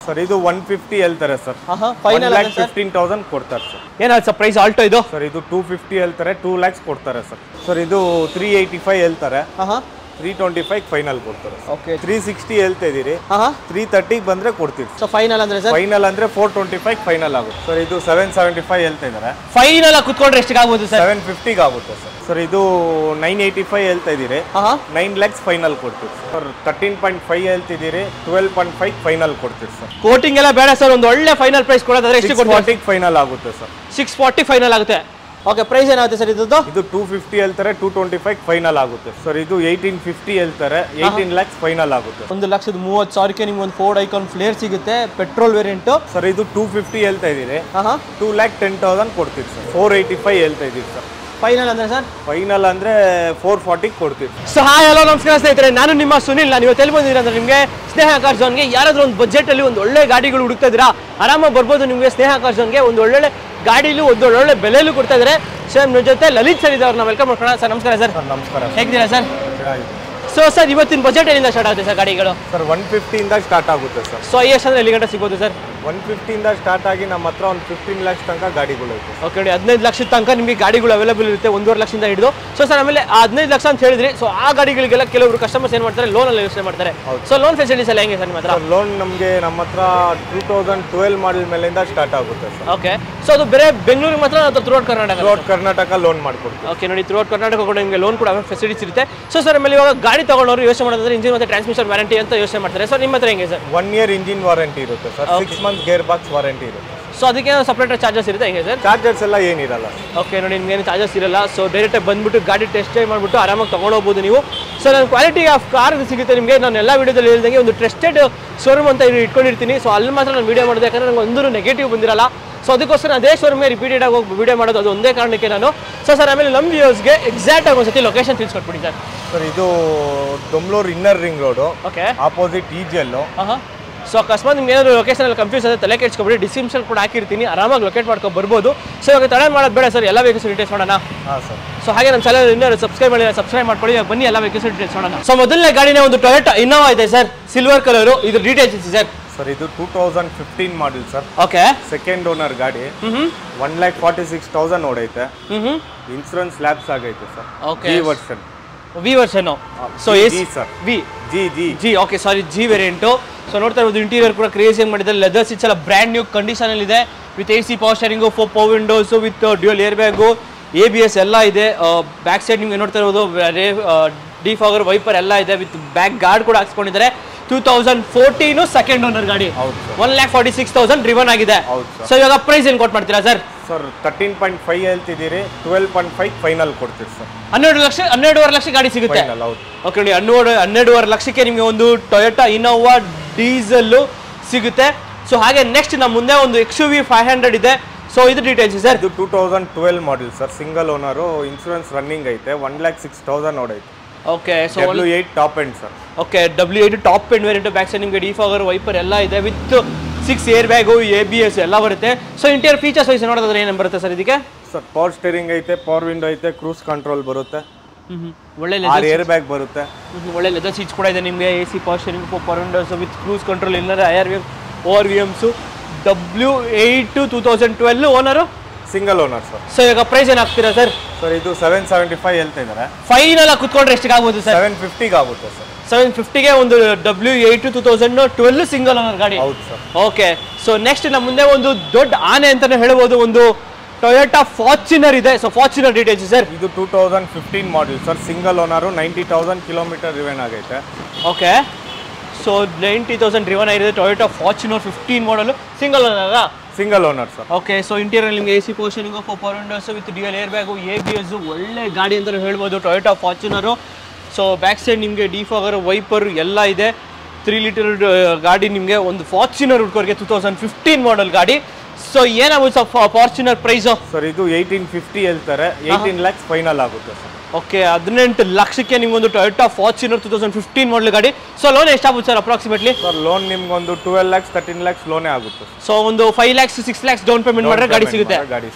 Sir ಇದು 150 ಹೇಳ್ತಾರೆ sir. Final 15,000 ಕೊಡ್ತಾರೆ ಸರ್. ಏನಾದ್ರು ಸರ್ ಪ್ರೈಸ್ ಆಲ್ಟೋ ಇದು? ಸರ್ ಇದು 250 ಹೇಳ್ತಾರೆ, 2 lakhs ಕೊಡ್ತಾರೆ ಸರ್. ಸರ್ ಇದು 385 ಹೇಳ್ತಾರೆ, 325 ಫೈನಲ್ ಕೊಡ್ತಾರೆ. ಓಕೆ 360 ಹೇಳ್ತಾ ಇದೀರಿ, 330 ಬಂದ್ರೆ ಕೊಡ್ತೀವಿ. ಸೊ ಫೈನಲ್ ಅಂದ್ರೆ ಸರ್? ಫೈನಲ್ ಅಂದ್ರೆ 425 ಫೈನಲ್ ಆಗುತ್ತೆ ಸರ್. ಇದು 775 ಹೇಳ್ತಾ ಇದಾರೆ. ಫೈನಲ್ ಕುತ್ಕೊಂಡ್ರೆ ಎಷ್ಟಿಗೆ ಆಗುತ್ತೆ ಸರ್? 750 ಆಗುತ್ತೆ ಸರ್. ಸರ್ ಇದು 985 ಹೇಳ್ತಾ ಇದೀರಿ, 9 lakhs ಫೈನಲ್ ಕೊಡ್ತೀವಿ ಸರ್. 13.5 ಹೇಳ್ತಿದ್ದೀರಿ, 12.5 ಫೈನಲ್ ಕೊಡ್ತೀವಿ ಸರ್. ಕೋಟಿಂಗ್ ಎಲ್ಲ ಬೇಡ ಸರ್, ಒಂದು ಒಳ್ಳೆ ಫೈನಲ್ ಪ್ರೈಸ್ ಕೊಡೋದಾದ್ರೆ ಎಷ್ಟು ಕೊಡ್ತೀವಿ? 640 ಫೈನಲ್ ಆಗುತ್ತೆ ಸರ್. 640 ಫೈನಲ್ ಆಗುತ್ತೆ. ಓಕೆ ಪ್ರೈಸ್ ಏನಾಗುತ್ತೆ ಸರ್ ಇದು? ಇದು 250 ಹೇಳ್ತಾರೆ, 225 ಫೈನಲ್ ಆಗುತ್ತೆ ಸರ್. ಇದು 1850 ಹೇಳ್ತಾರೆ, 18 lakhs ಫೈನಲ್ ಆಗುತ್ತೆ. 1,30,000ಕ್ಕೆ ನಿಮ್ಗೆ ಒಂದು ಫೋರ್ಡ್ ಐಕಾನ್ ಫ್ಲೇರ್ ಸಿಗುತ್ತೆ, ಪೆಟ್ರೋಲ್ ವೇರಿಯಂಟ್. ಸರ್ ಇದು 250 ಹೇಳ್ತಾ ಇದೀರಿ, 2,10,000 ಕೊಡ್ತೀವಿ ಸರ್. 485 ಹೇಳ್ತಾ ಇದೀವಿ ಸರ್. ಫೈನಲ್ ಅಂದ್ರೆ ಸರ್? ಫೈನಲ್ ಅಂದ್ರೆ 440 ಕೊಡ್ತೀವಿ. ಸೊ ಹಾಯ್ ಹಲೋ ನಮಸ್ಕಾರ ಸ್ನೇಹಿತರೆ, ನಾನು ನಿಮ್ಮ ಸುನಿಲ್. ನಾನು ಇವತ್ತು ಎಲ್ಲಿ ಬಂದಿದ್ದೀರಾ ಅಂದ್ರೆ ನಿಮಗೆ ಸ್ನೇಹ ಕಾರ್ ಝೋನ್ಗೆ ಯಾರಾದ್ರೂ ಒಂದು ಬಜೆಟ್ ಅಲ್ಲಿ ಒಂದು ಒಳ್ಳೆ ಗಾಡಿಗಳು ಹುಡುಕ್ತಾ ಇದ್ದೀರಾ, ಆರಾಮಾಗಿ ಬರ್ಬೋದು ನಿಮಗೆ ಸ್ನೇಹ ಕಾರ್ ಝೋನ್ಗೆ. ಒಂದು ಒಳ್ಳೆ ಗಾಡಿಲು ಒಂದು ಒಳ್ಳೆ ಬೆಲೆಯಲ್ಲೂ ಕೊಡ್ತಾ ಇದ್ದಾರೆ. ಸೊ ನಮ್ಮ ಜೊತೆ ಲಲಿತ್ ಸರ್ ಇದ್ದಾರೆ, ನಾವು ವೆಲ್ಕಮ್ ಮಾಡ್ಕೊಳ್ಳೋಣ. ಸರ್ ನಮಸ್ಕಾರ. ಸರ್ ನಮಸ್ಕಾರ, ಹೇಗಿದ್ದೀರಾ ಸರ್? ಸೊ ಸರ್ ಇವತ್ತಿನ ಬಜೆಟ್ ಏನಿಂದ ಸ್ಟಾರ್ಟ್ ಆಗುತ್ತೆ ಸರ್ ಗಾಡಿಗಳು? ಸರ್ 150 ಇಂದ ಸ್ಟಾರ್ಟ್ ಆಗುತ್ತೆ ಸರ್. ಸೊ ಎಷ್ಟು ಅಂದ್ರೆ ಎಲ್ಲಿ ಗಂಟೆ ಸಿಗ್ಬೋದು ಸರ್? 150 ಇಂದ ಸ್ಟಾರ್ಟ್ ಆಗಿ ನಮ್ಮ ಹತ್ರ ಒಂದು 15 lakhs ತನಕ ಗಾಡಿಗಳು ಐತೆ. ಓಕೆ ನೋಡಿ, 15 ಲಕ್ಷದ ತನಕ ನಿಮಗೆ ಗಾಡಿಗಳು ಅವೈಲೇಬಲ್ ಇರುತ್ತೆ, 1.5 ಲಕ್ಷದಿಂದ ಹಿಡಿದು. ಸೊ ಸರ್ ಆಮೇಲೆ 15 ಲಕ್ಷ ಅಂತ ಹೇಳಿದ್ರಿ, ಸೊ ಆ ಗಾಡಿಗಳಿಗೆಲ್ಲ ಕೆಲವರು ಕಸ್ಟಮರ್ಸ್ ಏನು ಮಾಡ್ತಾರೆ, ಲೋನಲ್ಲಿ ಯೋಚನೆ ಮಾಡ್ತಾರೆ. ಸೊ ಲೋನ್ ಫೆಸಿಲಿಟೀಸ್ ಎಲ್ಲ ಹೆಂಗೆ ಸರ್ ನಿಮ್ಮ ಹತ್ರ? ಲೋನ್ ನಮಗೆ ನಮ್ಮ ಹತ್ರ 2012 ಮಾಡೆಲ್ ಮೇಲಿಂದ ಸ್ಟಾರ್ಟ್ ಆಗುತ್ತೆ ಸರ್. ಓಕೆ, ಸೊ ಅದು ಬೇರೆ ಬೆಂಗಳೂರಿಗೆ ಮಾತ್ರ ಅಥವಾ throughout Karnataka? Throughout Karnataka loan ಮಾಡ್ಕೊಡ್ತೀವಿ. ಓಕೆ ನೋಡಿ, ಥ್ರೂಔಟ್ ಕರ್ನಾಟಕ ಕೂಡ ನಿಮಗೆ ಲೋನ್ ಕೂಡ ಫೆಸಿಲಿಟೀಸ್ ಇರುತ್ತೆ. ಸೊ ಸರ್ ಆಮೇಲೆ ಇವಾಗ ಗಾಡಿ ತಗೊಂಡವರು ಯೋಚನೆ ಮಾಡೋದಾದ್ರೆ ಇಂಜಿನ್ ಮತ್ತು ಟ್ರಾನ್ಸ್ಮಿಷನ್ ವ್ಯಾರಂಟಿ ಅಂತ ಯೋಚನೆ ಮಾಡ್ತಾರೆ. ಸೊ ನಿಮ್ಮ ಹತ್ರ ಹೆಂಗೆ ಸರ್? 1 year ಇಂಜಿನ್ ವಾರಂಟಿ ಇರುತ್ತೆ sir, 6 months gear box warranty ಇರುತ್ತೆ. ಸೊ ಅದಕ್ಕೆ ಸಪ್ರೇಟ್ ಚಾರ್ಜಸ್ ಇರುತ್ತೆ ಹೆಂಗೆ ಸರ್? ಚಾರ್ಜಸ್ ಎಲ್ಲ ಏನಿರಲ್ಲ. ಓಕೆ ನೋಡಿ, ನಿಮ್ಗೇನು ಚಾರ್ಜಸ್ ಇರಲ್ಲ. ಸೊ ಡೈರೆಕ್ಟಾಗಿ ಬಂದ್ಬಿಟ್ಟು ಗಾಡಿ ಟೆಸ್ಟ್ ಡ್ರೈವ್ ಮಾಡಿಬಿಟ್ಟು ಆರಾಮಾಗಿ ತೊಗೊಂಡೋಗ್ಬೋದು ನೀವು. ಸೊ ನಾನು ಕ್ವಾಲಿಟಿ ಆಫ್ ಕಾರ್ ಸಿಗುತ್ತೆ ನಿಮಗೆ. ನಾನು ಎಲ್ಲ ವೀಡಿಯೋದಲ್ಲಿ ಹೇಳಿದಂಗೆ ಒಂದು ಟ್ರಸ್ಟೆಡ್ ಶೋರೂಮ್ ಅಂತ ಇಟ್ಕೊಂಡಿರ್ತೀನಿ. ಸೊ ಅಲ್ಲಿ ಮಾತ್ರ ನಾನು ವೀಡಿಯೋ ಮಾಡೋದು, ಯಾಕಂದರೆ ನಂಗೆ ಒಂದು ನೆಗೆಟಿವ್ ಬಂದಿರಲ್ಲ. ಸೊ ಅದಕ್ಕೋಸ್ಕರ ಅದೇ ಶೋರೂಮ್ಗೆ ರಿಪೀಟೆಡ್ ಆಗಿ ಹೋಗಿ ವೀಡಿಯೋ ಮಾಡೋದು, ಅದು ಒಂದೇ ಕಾರಣಕ್ಕೆ ನಾನು. ಸೊ ಸರ್ ಆಮೇಲೆ ನಮ್ಮ ವ್ಯೂಸ್ಗೆ ಎಕ್ಸಾಕ್ಟ್ ಆಗಿ ಒಂದ್ಸತಿ ಲೊಕೇಶನ್ ತಿಳಿಸ್ಕೊಟ್ಬಿಡಿ ಸರ್. ಸರ್ ಇದು Domlur inner ring road, okay, opposite EGL. So ಅಕಸ್ಮಾತ್ ನಿಮ್ಗೆ ಏನಾದರೂ ಲೊಕೇಶನ್ ಎಲ್ಲ ಕನ್ಫ್ಯೂಸ್ ಆದರೆ ತಲೆ ಕೆಡ್ಸ್ಕೊಬಿಡಿ, ಡಿಸ್ಕ್ರಿಪ್ಷನ್ ಕೂಡ ಹಾಕಿರ್ತೀನಿ, ಆರಾಮಾಗಿ ಲೊಕೇಟ್ ಮಾಡ್ಕೊಂಡು ಬರ್ಬೋದು. ಸೊ ಇವಾಗ ತಡ ಮಾಡೋದು ಬೇಡ ಸರ್, ಎಲ್ಲ ವೆಹಿಕಲ್ಸ್ ಡೀಟೇಲ್ಸ್ ನೋಡೋಣ. ಹಾಂ ಸರ್. ಸೊ ಹಾಗೆ ನಮ್ಮ ಚಾನಲ್ ಇನ್ನೂ ಸಬ್ಸ್ಕ್ರೈಬ್ ಮಾಡಿ, ಸಬ್ಸ್ಕ್ರೈಬ್ ಮಾಡ್ಕೊಳ್ಳಿ. ಬನ್ನಿ ಎಲ್ಲ ವೆಹಿಕಲ್ಸ್ ಡೀಟೇಲ್ಸ್ ನೋಡೋಣ. ಸೊ ಮೊದಲನೇ ಗಾಡಿನೇ ಒಂದು ಟೊಯೋಟಾ ಇನ್ನೋವಾ ಇದೆ ಸರ್, ಸಿಲ್ವರ್ ಕಲರು. ಇದು ಡೀಟೇಲ್ಸ್ ಸರ್? ಸರ್ ಇದು 2015 model sir. Okay, second owner ಗಾಡಿ. 1,46,000 ಓಡೈತೆ. ಇನ್ಶೂರೆನ್ಸ್ ಲ್ಯಾಪ್ಸ್ ಆಗೈತೆ sir. Okay, V version. So sir G okay, sorry G variant. So ನೋಡ್ತಾ ಇರೋದು ಇಂಟೀರಿಯರ್ ಕೂಡ ಕ್ರಿಯೇಷನ್ ಮಾಡಿದ್ದಾರೆ. ಲೆದರ್ ಸೀಟ್ಸ್ ಎಲ್ಲ ಬ್ರ್ಯಾಂಡ್ ನ್ಯೂ ಕಂಡೀಷನ್ ಅಲ್ಲಿ ಇದೆ, with AC power steering, 4 power windows, with dual air bag, ABS ಎಲ್ಲ ಇದೆ. ಬ್ಯಾಕ್ ಸೈಡ್ ನಿಮ್ಗೆ ನೋಡ್ತಾ ಇರೋದು ಡಿಫಾಗರ್ ವೈಪರ್ ಎಲ್ಲ ಇದೆ, ವಿತ್ ಬ್ಯಾಕ್ ಗಾರ್ಡ್ ಕೂಡ ಹಾಕ್ಸ್ಕೊಂಡಿದ್ದಾರೆ. 2014 ಸೆಕೆಂಡ್ ಓನರ್ ಗಾಡಿ, 1,46,000 ಡ್ರಿವನ್ ಆಗಿದೆ. ಸೊ ಇವಾಗ ಪ್ರೈಸ್ ಏನು ಕೊಟ್ಟು ಮಾಡ್ತೀರಾ ಸರ್? ಸರ್ 13.5 ಹೇಳ್ತಿದ್ದೀರಿ, 12.5 ಫೈನಲ್ ಕೊಡ್ತೀವಿ ಸರ್. 12.5 ಲಕ್ಷ ಗಾಡಿ ಸಿಗುತ್ತೆ. ಓಕೆ ನೋಡಿ, 12.5 ಲಕ್ಷಕ್ಕೆ ನಿಮಗೆ ಒಂದು ಟೊಯೋಟಾ ಇನ್ನೋವಾ ಡೀಸೆಲ್ ಸಿಗುತ್ತೆ. ಸೊ ಹಾಗೆ ನೆಕ್ಸ್ಟ್ ನಮ್ಮ ಮುಂದೆ ಒಂದು XUV 500 ಇದೆ. ಸೊ ಇದು ಡೀಟೇಲ್ಸ್ ಸರ್? ಇದು 2012 model sir, single owner, insurance running ಐತೆ, 1,06,000 ಓಡೈತೆ. Okay, so W8 top end sir. Okay, W8 top end variant. Back side ನಿಮಗೆ ಡಿಫಾಗರ್ ವೈಪರ್ ಎಲ್ಲ ಇದೆ, ವಿತ್ 6 ಏರ್ ಬ್ಯಾಗು, ABS ಎಲ್ಲ ಬರುತ್ತೆ. ಸೊ ಇಂಟೀರಿಯರ್ ಫೀಚರ್ಸ್ ವೈಸ್ ನೋಡೋದಾದ್ರೆ ಏನೇನು ಬರುತ್ತೆ ಸರ್ ಇದಕ್ಕೆ? ಸರ್ ಪವರ್ ಸ್ಟೇರಿಂಗ್ ಐತೆ, ಪವರ್ ವಿಂಡೋ ಐತೆ, ಕ್ರೂಸ್ ಕಂಟ್ರೋಲ್ ಬರುತ್ತೆ, ಒಳ್ಳೆ ಏರ್ ಬ್ಯಾಗ್ ಬರುತ್ತೆ, ಒಳ್ಳೆ ಲೆದರ್ ಸೀಟ್ಸ್ ಕೂಡ ಇದೆ ನಿಮಗೆ. AC power steering, 4 power windows, with cruise control, inner ORVMs. W8 2012 owner, single owner sir. So ಇವಾಗ ಪ್ರೈಸ್ ಏನು ಹಾಕ್ತೀರಾ ಸರ್? ಸರ್ ಇದು 775 ಹೇಳ್ತಾ ಇದ್ದಾರೆ. ಫೈನಲ್ ಆಗಿ ಕುತ್ಕೊಂಡ್ರೆ ಎಷ್ಟಿಗೆ ಆಗ್ಬೋದು ಸರ್? 750 ಆಗುತ್ತೆ ಸರ್. 750ಗೆ ಒಂದು W8 2012 ಸಿಂಗಲ್ ಓನರ್ ಗಾಡಿ. ಹೌದು ಸರ್. ಓಕೆ, ಸೊ ನೆಕ್ಸ್ಟ್ ನಮ್ಮ ಮುಂದೆ ಒಂದು ದೊಡ್ಡ ಆನೆ ಅಂತಾನೆ ಹೇಳ್ಬೋದು, ಒಂದು ಟೊಯೋಟಾ ಫಾರ್ಚುನರ್ ಇದೆ. So Fortuner details sir? ಇದು 2015 model sir, single owner, 90,000 kilometre driven ಆಗೈತೆ. ಓಕೆ, ಸೊ 90,000 ಡ್ರಿವನ್ ಆಗಿದೆ. Toyota Fortuner 15 model, single owner? Single owner sir. Okay, so interior ನಿಮಗೆ AC power steering, 4 power windows, with dual air bag, ABS, ಒಳ್ಳೆ ಗಾಡಿ ಅಂತ ಹೇಳ್ಬೋದು Toyota Fortuner. So back side ನಿಮಗೆ defogger wiper ಎಲ್ಲ ಇದೆ. 3 litre ಗಾಡಿ ನಿಮಗೆ ಒಂದು ಫಾರ್ಚುನರ್ ಹುಡ್ಕೋರಿಗೆ 2015 ಮಾಡೆಲ್ ಗಾಡಿ. ಸೊ ಏನಾಗುತ್ತೆ ಸರ್ ಫಾರ್ಚುನರ್ ಪ್ರೈಸು? ಸರ್ ಇದು 1850 ಹೇಳ್ತಾರೆ, 18 lakhs ಫೈನಲ್ ಆಗುತ್ತೆ ಸರ್. ಓಕೆ, 18 ಲಕ್ಷಕ್ಕೆ ನಿಮ್ಗೊಂದು ಟೊಯೋಟಾ ಫಾರ್ಚುನರ್ 2015 ಮಾಡೆಲ್ ಗಾಡಿ. ಸೊ ಲೋನ್ ಎಷ್ಟಾಗುತ್ತೆ ಸರ್ ಅಪ್ರಾಕ್ಸಿಮೇಟ್ಲಿ? ಸರ್ ಲೋನ್ ನಿಮ್ಗೊಂದು 12 lakhs 13 lakhs ಲೋನೇ ಆಗುತ್ತೆ. ಸೊ ಒಂದು 5 lakhs 6 lakhs ಡೌನ್ ಪೇಮೆಂಟ್ ಮಾಡಿದ್ರೆ ಗಾಡಿ ಸಿಗುತ್ತೆ.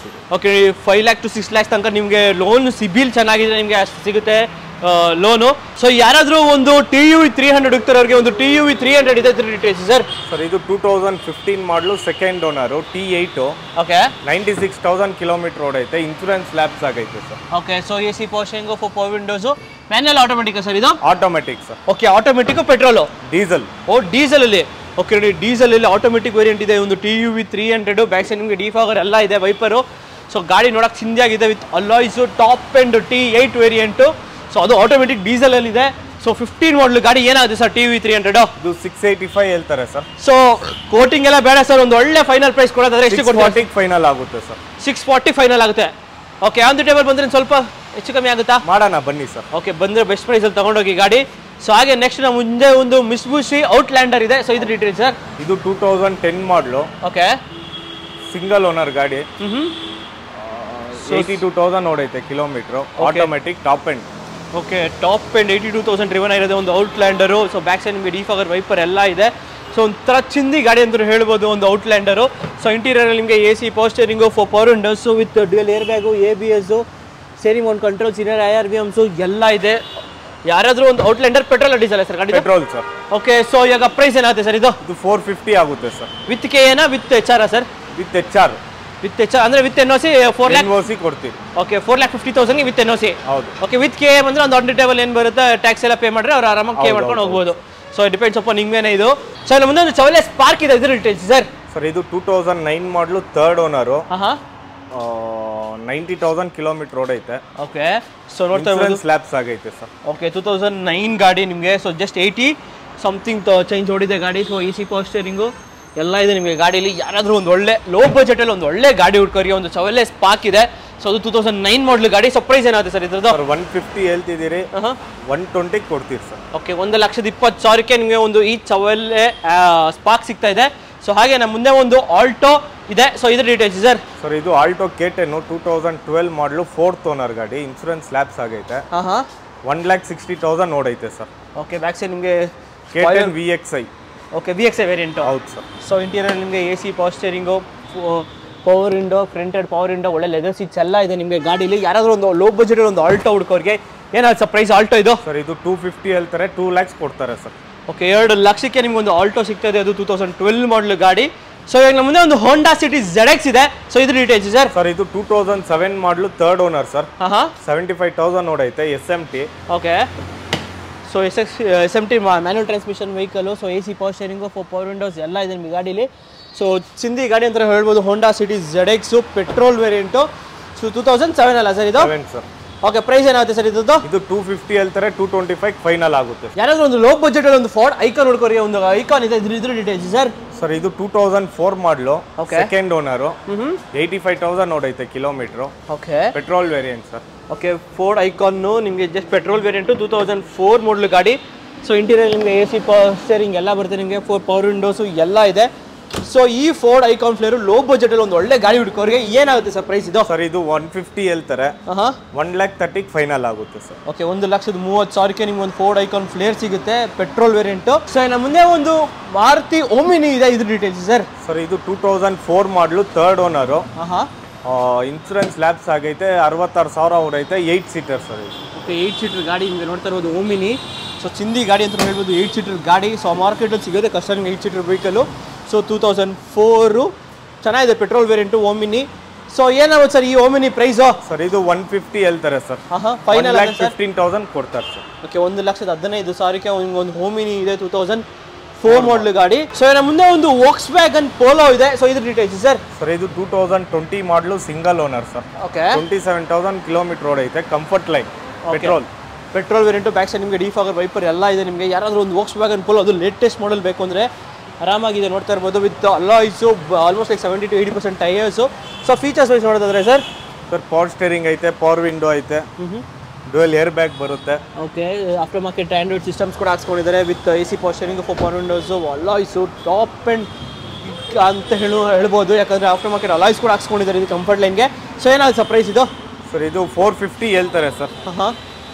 ಓಕೆ, 5 lakh to 6 lakhs ತನಕ ನಿಮಗೆ ಲೋನ್ ಸಿಬಿಲ್ ಚೆನ್ನಾಗಿದೆ ನಿಮಗೆ ಅಷ್ಟು ಸಿಗುತ್ತೆ. ಲೋನು. ಸೊ ಯಾರಾದರೂ ಒಂದು TUV 300 ಹುಡುಕ್ತಾರವ್ರಿಗೆ ಒಂದು TUV 300 ಇದೆ ಡೀಟೇಲ್ಸ್ ಸರ್. ಸರ್ ಇದು 2015 model second owner T8. Okay 96,000 kilometre ಓಡೈತೆ, ಇನ್ಸೂರೆನ್ಸ್ ಲ್ಯಾಬ್ಸ್ ಆಗೈತೆ sir. Okay so AC power steering, power windows, manual automatic sir ಇದು? Automatic sir. Okay automatic, petrol, diesel. ಓ diesel ಅಲ್ಲಿ. Okay ನೋಡಿ diesel ಅಲ್ಲಿ automatic variant ಇದೆ, ಒಂದು TUV 300. ಬ್ಯಾಕ್ ಸೈಡ್ ನಿಮಗೆ ಡಿಫಾಗರ್ ಎಲ್ಲ ಇದೆ, ವೈಪರು. ಸೊ ಗಾಡಿ ನೋಡಕ್ಕೆ ಚಿಂದಿಯಾಗಿದೆ with alloys, top end T8 variant. So ಅದು ಆಟೋಮೆಟಿಕ್ ಡೀಸೆಲ್ ಅಲ್ಲಿ ಇದೆ. ಸೊ 15 ಮಾಡಲ್ ಗಾಡಿ ಏನಾಗುತ್ತೆ ಸರ್ TUV 300? ಇದು 685 ಹೇಳ್ತಾರೆ ಸರ್. ಸೊ ಕೋಟಿಂಗ್ ಎಲ್ಲ ಬೇಡ ಸರ್, ಒಂದು ಒಳ್ಳೆ ಫೈನಲ್ ಪ್ರೈಸ್ ಕೊಡೋದಾದ್ರೆ ಎಷ್ಟು ಕೊಡ್ತೀವಿ? ಫೈನಲ್ ಆಗುತ್ತೆ ಸರ್. 640 ಫೈನಲ್ ಆಗುತ್ತೆ. ಓಕೆ ಆನ್ ದಿ ಟೇಬಲ್ ಬಂದ್ರೆ ಸ್ವಲ್ಪ ಹೆಚ್ಚು ಕಮ್ಮಿ ಆಗುತ್ತಾ? ಮಾಡೋಣ ಬನ್ನಿ ಸರ್. ಓಕೆ ಬಂದ್ರೆ ಬೆಸ್ಟ್ ಪ್ರೈಸ್ ಅಲ್ಲಿ ತಗೊಂಡೋಗಿ ಗಾಡಿ. ಸೊ ಹಾಗೆ ನೆಕ್ಸ್ಟ್ ನಮ್ಮ ಮುಂದೆ ಒಂದು ಮಿತ್ಸುಬಿಷಿ ಔಟ್ಲ್ಯಾಂಡರ್ ಇದೆ. ಸೊ ಇದು ಡೀಟೇಲ್ ಸರ್. ಇದು 2010 ಮಾಡಲು. ಓಕೆ ಸಿಂಗಲ್ ಓನರ್ ಗಾಡಿ. 82,000 ಓಡೈತೆ kilometre. Automatic top end. Okay top end 82,000 driven ಆಗಿರೋದು ಒಂದು ಔಟ್ಲ್ಯಾಂಡರು. ಸೊ ಬ್ಯಾಕ್ ಸೈಡ್ ನಿಮಗೆ ಡಿಫಾಗರ್ ವೈಪರ್ ಎಲ್ಲ ಇದೆ. ಸೊ ಒಂಥರ ಚಿಂದಿ ಗಾಡಿ ಅಂತ ಹೇಳ್ಬೋದು ಒಂದು ಔಟ್ಲ್ಯಾಂಡರು. ಸೊ ಇಂಟೀರಿಯರ್ ನಿಮಗೆ AC power steering, power windows with dual air bag, ABS, steering mount control, senior IRVMs ಎಲ್ಲ ಇದೆ. ಯಾರಾದರೂ ಒಂದು ಔಟ್ಲ್ಯಾಂಡರ್ ಪೆಟ್ರೋಲ್ ಡೀಸೆಲ್ ಸರ್ ಗಾಡಿ? Petrol sir. ಓಕೆ ಸೊ ಈಗ ಪ್ರೈಸ್ ಏನಾಗುತ್ತೆ ಸರ್ ಇದು? ಇದು 450 ಆಗುತ್ತೆ ಸರ್. ವಿತ್ ಕೆ ಏನಾ with HR sir? With HR. With HR ಅಂದರೆ ವಿತ್ NOC 4 ಲ್ಯಾಕ್ NOC ಕೊಡ್ತೀವಿ. Okay 4,50,000 with NOC. ಹೌದು. ಓಕೆ ವಿತ್ ಕೆ ಬಂದರೆ ಒಂದು ಆನ್ ದಿ ಟೇಬಲ್ ಏನು ಬರುತ್ತೆ, ಟ್ಯಾಕ್ಸ್ ಎಲ್ಲ ಪೇ ಮಾಡಿದ್ರೆ ಅವ್ರು ಆರಾಮಾಗಿ ಪೇ ಮಾಡ್ಕೊಂಡು ಹೋಗ್ಬೋದು. ಸೊ ಡಿಪೆಂಡ್ಸ್ ಅಪಾನ್ ನಿಮ್ಗೇನೆ ಇದು. ಸೊ ನಮ್ಮ ಮುಂದೆ ಒಂದು ಚವಲೆ ಸ್ಪಾರ್ಕ್ ಇದೆ, ಇದ್ರ ಡೀಟೇಲ್ಸ್ ಸರ್. ಸರ್ ಇದು 2009 ಮಾಡಲು ಥರ್ಡ್ ಓನರು. ಹಾಂ 90,000 ಕಿಲೋಮೀಟರ್ ಓಡೈತೆ. ಓಕೆ ಸೊ ನೋಡ್ತಾ ಇರ್ಬೋದು ಸ್ಲ್ಯಾಬ್ಸ್ ಆಗೈತೆ ಸರ್. ಓಕೆ 2009 ಗಾಡಿ ನಿಮಗೆ. ಸೊ ಜಸ್ಟ್ 80 ಸಮಥಿಂಗ್ ಚೇಂಜ್ ಓಡಿದೆ ಗಾಡಿ. ಸೊ AC ಪವರ್ ಸ್ಟೇರಿಂಗು ಎಲ್ಲ ಇದೆ ನಿಮಗೆ ಗಾಡೀಲಿ. ಯಾರಾದರೂ ಒಂದು ಒಳ್ಳೆ ಲೋ ಬಜೆಟಲ್ಲಿ ಒಂದು ಒಳ್ಳೆ ಗಾಡಿ ಹುಡ್ಕೋರಿಗೆ ಒಂದು ಚವಲೆ ಸ್ಪಾರ್ಕ್ ಇದೆ. ಸೊ ಅದು 2009 ಮಾಡಲ್ ಗಾಡಿ. ಸೊ ಪ್ರೈಸ್ ಏನಾಗುತ್ತೆ ಸರ್ ಇದ್ರದ್ದು? 150 ಹೇಳ್ತಿದ್ದೀರಿ, 120 ಕೊಡ್ತೀರಿ ಸರ್. ಓಕೆ 1,20,000ಕ್ಕೆ ನಿಮಗೆ ಒಂದು ಈ ಚವಲೆ ಸ್ಪಾರ್ಕ್ ಸಿಗ್ತಾ ಇದೆ. ಸೊ ಹಾಗೆ ನಮ್ಮ ಮುಂದೆ ಒಂದು ಆಲ್ಟೋ ಇದೆ. ಸೊ ಇದ್ರ ಡೀಟೇಲ್ಸ್ ಸರ್. ಸರ್ ಇದು Alto K10 2012 model fourth owner ಗಾಡಿ. ಇನ್ಸೂರೆನ್ಸ್ ಲ್ಯಾಬ್ಸ್ ಆಗೈತೆ. 1,60,000 ಓಡೈತೆ ಸರ್. ಓಕೆ ಬ್ಯಾಕ್ ಸೈಡ್ ನಿಮಗೆ K10 VXI. Okay VXI variant. ಹೌದು ಸರ್. ಸೊ ಇಂಟೀರಿಯರ್ ನಿಮಗೆ AC power steering, power window, ಫ್ರಂಟೆಡ್ ಪವರ್ ವಿಂಡೋ, ಒಳ್ಳೆ ಲೆದರ್ ಸೀಟ್ಸ್ ಎಲ್ಲ ಇದೆ ನಿಮಗೆ ಗಾಡೀಲಿ. ಯಾರಾದರೂ ಒಂದು ಲೋ ಬಜೆಟ್ ಒಂದು ಆಲ್ಟೋ ಹುಡ್ಕೋರಿಗೆ ಏನಾದ್ರು ಸರ್ ಪ್ರೈಸ್ ಆಲ್ಟೋ ಇದು? ಸರ್ ಇದು 250 ಹೇಳ್ತಾರೆ, 2 lakhs ಕೊಡ್ತಾರೆ ಸರ್. ಓಕೆ 2 ಲಕ್ಷಕ್ಕೆ ನಿಮ್ಗೆ ಒಂದು ಆಲ್ಟೋ ಸಿಗ್ತದೆ. ಅದು 2012 ಮಾಡಲ್ ಗಾಡಿ. ಸೊ ಈಗ ನಮ್ಮ ಮುಂದೆ ಒಂದು ಹೋಂಡಾ ಸಿಟಿ ZX ಇದೆ. ಸೊ ಇದ್ರ ಡೀಟೇಲ್ಸ್ ಸರ್. ಸರ್ ಇದು 2007 ಮಾಡಲು third owner sir. 75,000 ಓಡೈತೆ, SMT. Okay so SMT manual transmission vehicle. So AC power steering, power Windows ಎಲ್ಲ ಇದೆ ನಿಮಗೆ ಗಾಡೀಲಿ. ಸೊ ಚಿಂದಿ ಗಾಡಿ ಅಂತ ಹೇಳ್ಬೋದು. Honda City ZX petrol variant. So 2007 ಅಲ್ಲ ಸರ್ ಇದು? ಸರ್. ಓಕೆ ಪ್ರೈಸ್ ಏನಾಗುತ್ತೆ ಸರ್ ಇದ್ದು? ಇದು 250 ಹೇಳ್ತಾರೆ, 225 ಫೈನಲ್ ಆಗುತ್ತೆ. ಯಾರಾದ್ರೂ ಒಂದು ಲೋ ಬಜೆಟ್ ಅಲ್ಲಿ ಒಂದು ಫೋರ್ಡ್ ಐಕಾನ್ ಹುಡ್ಕೋರಿ, ಒಂದು ಐಕಾನ್ ಇದೆ, ಇದ್ರ ಡೀಟೇಲ್ಸ್ ಸರ್. ಸರ್ ಇದು 2004 ಮಾಡಲು, ಸೆಕೆಂಡ್ ಓನರು. 85,000 ಓಡೈತೆ kilometre. Okay petrol variant sir. Okay Ford ಐಕಾನ್ನು ನಿಮಗೆ ಜಸ್ಟ್ ಪೆಟ್ರೋಲ್ ವೇರಿಯಂಟು 2004 ಮಾಡಲ್ ಗಾಡಿ. ಸೊ ಇಂಟೀರಿಯರ್ ನಿಮಗೆ AC ಪವರ್ ಸ್ಟೇರಿಂಗ್ ಎಲ್ಲ ಬರುತ್ತೆ ನಿಮಗೆ, 4 ಪವರ್ ವಿಂಡೋಸು ಎಲ್ಲ ಇದೆ. ಸೊ ಈ Ford icon flare low budget ಅಲ್ಲಿ ಒಂದು ಒಳ್ಳೆ ಗಾಡಿ ಹುಡುಕೋರಿಗೆ ಏನಾಗುತ್ತೆ ಸರ್ ಪ್ರೈಸ್ ಇದು? ಸರ್ ಇದು 150 ಹೇಳ್ತಾರೆ, 1,30,000 ಫೈನಲ್ ಆಗುತ್ತೆ ಸರ್. ಓಕೆ 1,30,000ಕ್ಕೆ ನಿಮ್ಗೆ ಒಂದು ಫೋರ್ಡ್ ಐಕಾನ್ ಫ್ಲೇರ್ ಸಿಗುತ್ತೆ, ಪೆಟ್ರೋಲ್ ವೇರಿಯಂಟು. ಸೊ ನಮ್ಮ ಮುಂದೆ ಒಂದು ಮಾರುತಿ ಓಮಿನಿ ಇದೆ, ಇದ್ರ ಡೀಟೇಲ್ಸ್ ಸರ್. ಸರ್ ಇದು 2004 ಮಾಡಲು ಥರ್ಡ್ ಓನರು. ಇನ್ಸೂರೆನ್ಸ್ ಲ್ಯಾಬ್ಸ್ ಆಗೈತೆ, 66,000 ಓಡೈತೆ, 8 ಸೀಟರ್ ಸರ್ ಇದು. ಓಕೆ 8 ಸೀಟರ್ ಗಾಡಿ ನಿಮಗೆ ನೋಡ್ತಾ ಇರೋದು ಓಮಿನಿ. ಸೊ ಚಿಂದಿ ಗಾಡಿ ಅಂತ ಹೇಳ್ಬೋದು, 8 ಸೀಟರ್ ಗಾಡಿ. ಸೊ ಮಾರ್ಕೆಟಲ್ಲಿ ಸಿಗೋದೆ ಕಷ್ಟ ನಿಮಗೆ 8 ಸೀಟರ್ ವೆಹಿಕಲು. ಸೊ 2004 ಚೆನ್ನಾಗಿದೆ, ಪೆಟ್ರೋಲ್ ವೇರಿಯಂಟು ಓಮಿನಿ. ಸೊ ಏನಾಗುತ್ತೆ ಸರ್ ಈ ಓಮಿನಿ ಪ್ರೈಸು? ಸರ್ ಇದು 150 ಹೇಳ್ತಾರೆ ಸರ್. ಫೈನಲ್ 15,000 ಕೊಡ್ತಾರೆ ಸರ್. ಓಕೆ 1,15,000ಕ್ಕೆ ಒಂದು ಓಮಿನಿ ಇದೆ, 2004 ಮಾಡಲ್ ಗಾಡಿ. ಸೊ ನಮ್ಮ ಮುಂದೆ ಒಂದು ವೋಕ್ಸ್ ವ್ಯಾಗನ್ ಪೋಲೋ ಇದೆ. ಸೊ ಇದ್ರ ಡೀಟೇಲ್ಸ್ ಸರ್. ಸರ್ ಇದು 2020 model single owner sir. Okay 27,000 kilometre ಓಡೈತೆ, comfort line, petrol variant. Back side ನಿಮಗೆ ಡಿಫಾಗರ್ ವೈಪರ್ ಎಲ್ಲ ಇದೆ ನಿಮಗೆ. ಯಾರಾದರೂ ಒಂದು ವೋಕ್ಸ್ ವ್ಯಾಗನ್ ಪೋಲೋ ಅದು ಲೇಟೆಸ್ಟ್ ಮಾಡಲ್ ಬೇಕು ಅಂದರೆ ಆರಾಮಾಗಿದೆ, ನೋಡ್ತಾ ಇರ್ಬೋದು. With alloys almost like 70 to 80% tyres. So features wise ನೋಡೋದಾದ್ರೆ ಸರ್, ಪವರ್ ಸ್ಟೇರಿಂಗ್ ಐತೆ, ಪವರ್ ವಿಂಡೋ ಐತೆ, ಡ್ಯುಯಲ್ ಏರ್ ಬ್ಯಾಗ್ ಬರುತ್ತೆ. Okay aftermarket Android systems ಕೂಡ ಹಾಕ್ಸ್ಕೊಂಡಿದ್ದಾರೆ with AC power steering, power windows, alloys top end ಅಂತ ಹೇಳ್ಬೋದು. ಯಾಕಂದರೆ after market alloys ಕೂಡ ಹಾಕ್ಸ್ಕೊಂಡಿದ್ದಾರೆ ಇದು ಕಂಫರ್ಟ್ ಲೈನ್ಗೆ. ಸೊ ಏನಾಗುತ್ತೆ ಸರ್ ಪ್ರೈಸ್ ಇದು? ಸರ್ ಇದು 450 ಹೇಳ್ತಾರೆ ಸರ್.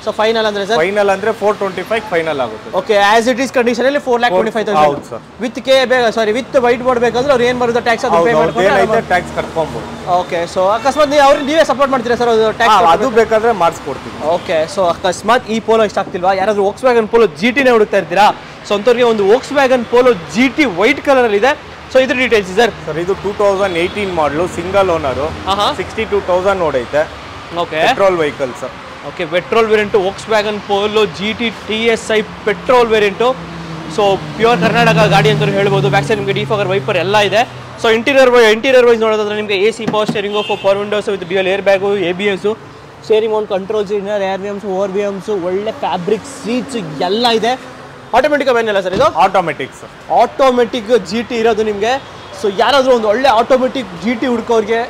ಸೊ ಫೈನಲ್ ಅಂದ್ರೆ ಸರ್ ಫೈನಲ್ ಅಂದ್ರೆ 425 ಫೈನಲ್ ಆಗುತ್ತೆ. Okay, as it is condition ಅಲ್ಲಿ 4,25,000. ಹೌದು sir. With K sorry with white board ಬೇಕಂದ್ರೆ ಅವ್ರು ಏನ್ ಬರುತ್ತೆ ಟ್ಯಾಕ್ಸ್ ಅದು ಪೇ ಮಾಡ್ಕೊಂಡು ಟ್ಯಾಕ್ಸ್ ಕಟ್ಕೊಂಬೋದು. ಓಕೆ, ಸೊ ಅಕಸ್ಮಾತ್ ನೀವೇ ಸಪೋರ್ಟ್ ಮಾಡ್ತೀರಾ ಸರ್ ಅದು ಟ್ಯಾಕ್ಸ್? ಅದು ಬೇಕಾದ್ರೆ ಮಾಡಿಸ್ಕೊಡ್ತೀವಿ. ಓಕೆ, ಸೊ ಅಕಸ್ಮಾತ್ ಈ ಪೋಲೋ ಇಷ್ಟ ಆಗ್ತಿಲ್ವಾ, ಯಾರಾದ್ರೂ ವೋಕ್ಸ್ವ್ಯಾಗನ್ ಪೋಲೋ GT ನೇ ಹುಡುಕ್ತಾ ಇರ್ತೀರಾ, ಸೊ ಅಂತವ್ರಿಗೆ ಒಂದು Volkswagen Polo GT white colour ಅಲ್ಲಿ ಇದೆ. ಸೊ ಇದ್ರ ಡೀಟೇಲ್ಸ್ ಸರ್. ಸರ್ ಇದು 2018 ಮಾಡಲು, ಸಿಂಗಲ್ ಓನರ್, 62,000 ಓಡೈತೆ. Okay, petrol vehicle sir. Okay, petrol variant Volkswagen Polo GT TSI petrol variant. So pure Karnataka ಗಾಡಿ ಅಂತ ಹೇಳ್ಬೋದು. ಬ್ಯಾಕ್ ಸೈಡ್ ನಿಮಗೆ ಡಿಫಾಗರ್ ವೈಪರ್ ಎಲ್ಲ ಇದೆ. ಸೊ ಇಂಟೀರಿಯರ್ ವೈಸ್ ನೋಡೋದಾದ್ರೆ ನಿಮಗೆ AC power steering, power windows with dual air bag, ABS, steering mount controls, inner IRVMs, ORVMs, ಒಳ್ಳೆ fabric seats ಎಲ್ಲ ಇದೆ. ಆಟೋಮೆಟಿಕ್ ಅವೇನಿಲ್ಲ ಸರ್ ಇದು? Automatic sir. ಆಟೋಮೆಟಿಕ್ GT ಇರೋದು ನಿಮಗೆ. ಸೊ ಯಾರಾದರೂ ಒಂದು ಒಳ್ಳೆ ಆಟೋಮೆಟಿಕ್ GT ಹುಡ್ಕೋರಿಗೆ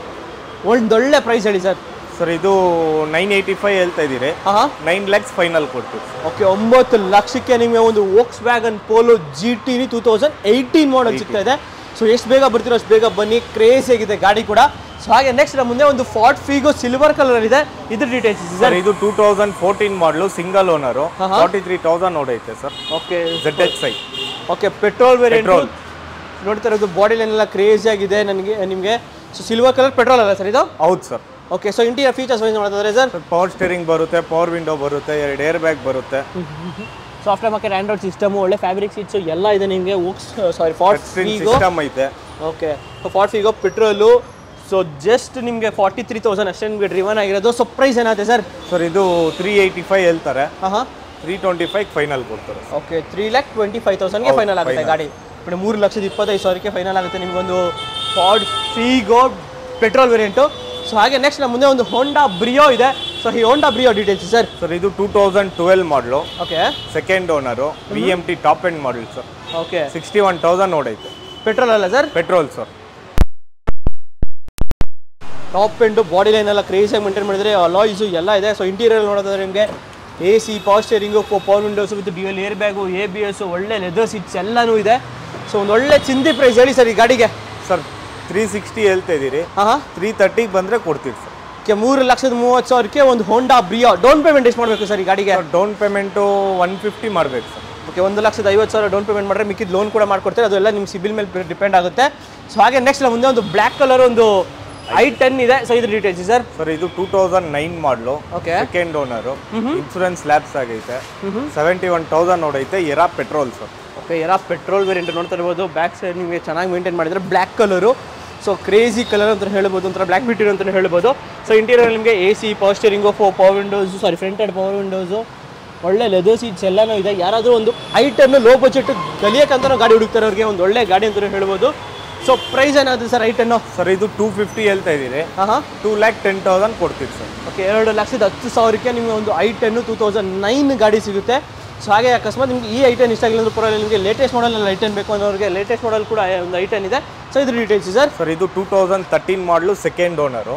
ಒಂದೊಳ್ಳೆ ಪ್ರೈಸ್ ಹೇಳಿ ಸರ್. ಸರ್ ಇದು 985 ಹೇಳ್ತಾ ಇದ್ದೀರಿ. 9 lakhs ಫೈನಲ್ ಕೊಡ್ತೀವಿ. ಓಕೆ, 9 ಲಕ್ಷಕ್ಕೆ ನಿಮಗೆ ಒಂದು ವೋಕ್ಸ್ವ್ಯಾಗನ್ ಪೋಲೋ GT 2018 ಮಾಡಲ್ ಸಿಗ್ತಾ ಇದೆ. ಸೊ ಎಷ್ಟು ಬೇಗ ಬರ್ತೀರೋ ಅಷ್ಟು ಬೇಗ ಬನ್ನಿ, ಕ್ರೇಜ್ ಆಗಿದೆ ಗಾಡಿ ಕೂಡ. ಸೊ ಹಾಗೆ ನೆಕ್ಸ್ಟ್ ಮುಂದೆ ಒಂದು ಫಾರ್ಡ್ ಫೀಗೋ ಸಿಲ್ವರ್ ಕಲರ್ ಇದೆ. ಇದ್ರ ಡೀಟೇಲ್ಸ್ ಸರ್ ಇದು 2014 ಮಾಡಲು, ಸಿಂಗಲ್ ಓನರ್, 43,000 ಓಡೈತೆ sir. Okay, ZXi. Okay, petrol variant ನೋಡ್ತಾ ಇರೋದು. ಬಾಡಿ ಲೈನ್ ಎಲ್ಲ ಕ್ರೇಜ್ ಆಗಿದೆ ನಿಮಗೆ. ಸೊ ಸಿಲ್ವರ್ ಕಲರ್ ಪೆಟ್ರೋಲ್ ಅಲ್ಲ ಸರ್ ಇದು? ಹೌದು sir. Okay, so interior features wise ನೋಡೋದಾದ್ರೆ ಸರ್, ಪವರ್ ಸ್ಟೇರಿಂಗ್ ಬರುತ್ತೆ, ಪವರ್ ವಿಂಡೋ ಬರುತ್ತೆ, 2 ಏರ್ ಬ್ಯಾಗ್ ಬರುತ್ತೆ, ಸಾಫ್ಟ್ವೇರ್ ಮಾರ್ಕೆಟ್ ಆಂಡ್ರಾಯ್ಡ್ ಸಿಸ್ಟಮ್, ಒಳ್ಳೆ ಫ್ಯಾಬ್ರಿಕ್ ಸೀಟ್ಸ್ ಎಲ್ಲ ಇದೆ ನಿಮಗೆ. ಫಾರ್ಡ್ ಫೀಗೋ ಸಿಸ್ಟಮ್ ಐತೆ. Okay, so Ford Figo petrol. So just ನಿಮಗೆ 43,000 ಅಷ್ಟೇ ನಿಮಗೆ ಡ್ರಿವನ್ ಆಗಿರೋದು. ಸೊ ಪ್ರೈಸ್ ಏನಾಗುತ್ತೆ ಸರ್? ಸರ್ ಇದು 385 ಹೇಳ್ತಾರೆ. 325 ಫೈನಲ್ ಕೊಡ್ತಾರೆ. ಓಕೆ, 3,25,000ಗೆ ಫೈನಲ್ ಆಗುತ್ತೆ ಗಾಡಿ. ಬಟ್ 3,25,000ಕ್ಕೆ ಫೈನಲ್ ಆಗುತ್ತೆ ನಿಮಗೊಂದು Ford Figo petrol variant. So ಹಾಗೆ ನೆಕ್ಸ್ಟ್ ನಮ್ಮ ಮುಂದೆ ಒಂದು ಹೋಂಡಾ ಬ್ರಿಯೋ ಇದೆ. ಸೊ ಈ Honda Brio details sir. Sir ಇದು 2012 model. Okay, second owner, VMT top end model sir. Okay, 61,000 ಓಡೈತೆ. ಪೆಟ್ರೋಲ್ ಅಲ್ಲ sir? Petrol sir. Top end, body line ಎಲ್ಲ ಕ್ರೇಜಿಯಾಗಿ ಮೇಂಟೈನ್ ಮಾಡಿದರೆ, ಅಲಾಯ್ಸು ಎಲ್ಲ ಇದೆ. ಸೊ ಇಂಟೀರಿಯರ್ ನೋಡೋದಾದ್ರೆ ನಿಮಗೆ AC power steering, power windows with dual air bag, ABS, ಒಳ್ಳೆ ಲೆದರ್ ಸೀಟ್ಸ್ ಎಲ್ಲನೂ ಇದೆ. ಸೊ ಒಂದು ಒಳ್ಳೆ ಚಿಂದಿ ಪ್ರೈಸ್ ಹೇಳಿ ಸರ್ ಈ ಗಾಡಿಗೆ. ಸರ್ 360 ಹೇಳ್ತಾ ಇದ್ದೀರಿ. 330 ಬಂದರೆ ಕೊಡ್ತೀವಿ ಸರ್. ಓಕೆ, 3,30,000ಕ್ಕೆ ಒಂದು ಹೋಂಡಾ ಬ್ರಿಯೋ. ಡೌನ್ ಪೇಮೆಂಟ್ ಎಷ್ಟು ಮಾಡಬೇಕು ಸರ್ ಈ ಗಾಡಿಗೆ? ಡೌನ್ ಪೇಮೆಂಟು 150 ಮಾಡಬೇಕು ಸರ್. ಓಕೆ, 1,50,000 ಡೌನ್ ಪೇಮೆಂಟ್ ಮಾಡಿದ್ರೆ ಮಿಕ್ಕಿದ ಲೋನ್ ಕೂಡ ಮಾಡ್ಕೊಡ್ತಾರೆ. ಅದೆಲ್ಲ ನಿಮ್ಮ ಸಿಬಿಲ್ ಮೇಲೆ ಡಿಪೆಂಡ್ ಆಗುತ್ತೆ. ಸೊ ಹಾಗೆ ನೆಕ್ಸ್ಟ್ ಮುಂದೆ ಒಂದು ಬ್ಲ್ಯಾಕ್ ಕಲರ್ ಒಂದು i10 ಇದೆ. ಸೊ ಇದ್ರ ಡೀಟೇಲ್ಸ್ ಸರ್. ಸರ್ ಇದು 2009 model. Okay, second owner, insurance lapse ಆಗೈತೆ. 71,000 ಓಡೈತೆ. Era petrol sir. Okay, Era petrol variant ನೋಡ್ತಾ ಇರ್ಬೋದು. ಬ್ಯಾಕ್ ಸೈಡ್ ನಿಮಗೆ ಚೆನ್ನಾಗಿ ಮೇಂಟೈನ್ ಮಾಡಿದ್ರೆ black colour. So crazy colour ಅಂತ ಹೇಳ್ಬೋದು, ಒಂಥರ ಬ್ಲ್ಯಾಕ್ ಬ್ಯೂಟಿ ಅಂತ ಹೇಳ್ಬೋದು. ಸೊ ಇಂಟೀರಿಯರ್ ನಿಮಗೆ AC power steering, power windows, front and power windows, ಒಳ್ಳೆ ಲೆದರ್ ಸೀಟ್ಸ್ ಎಲ್ಲನೂ ಇದೆ. ಯಾರಾದರೂ ಒಂದು i10 ಲೋ ಬಜೆಟ್ ಕಲಿಯೋಕ್ಕಂತ ಗಾಡಿ ಹುಡುಕ್ತಾರೆ ಅವ್ರಿಗೆ ಒಂದು ಒಳ್ಳೆ ಗಾಡಿ ಅಂತ ಹೇಳ್ಬೋದು. ಸೊ ಪ್ರೈಸ್ ಏನಾದ್ರು ಸರ್ i10? ಸರ್ ಇದು 250 ಹೇಳ್ತಾ ಇದ್ದೀರಿ. 2,10,000 ಕೊಡ್ತೀವಿ ಸರ್. ಓಕೆ, 2,10,000ಕ್ಕೆ ನಿಮಗೆ ಒಂದು i10 2009 ಗಾಡಿ ಸಿಗುತ್ತೆ. ಸೊ ಹಾಗೆ ಅಕಸ್ಮಾತ್ ನಿಮಗೆ ಈ i10 ಇಷ್ಟ ಆಗಿಲ್ಲ ಅಂದ್ರೆ ಪರವಾಗಿಲ್ಲ, ನಿಮಗೆ ಲೇಟೆಸ್ಟ್ ಮಾಡಲ್ i10 ಬೇಕು ಅನ್ನೋರಿಗೆ ಲೇಟೆಸ್ಟ್ ಮಾಡಲ್ ಕೂಡ ಒಂದು i10 ಇದೆ. ಸೊ ಇದ್ರ ಡೀಟೇಲ್ಸ್ ಸರ್. ಸರ್ ಇದು 2013 ಮಾಡಲು, ಸೆಕೆಂಡ್ ಓನರು,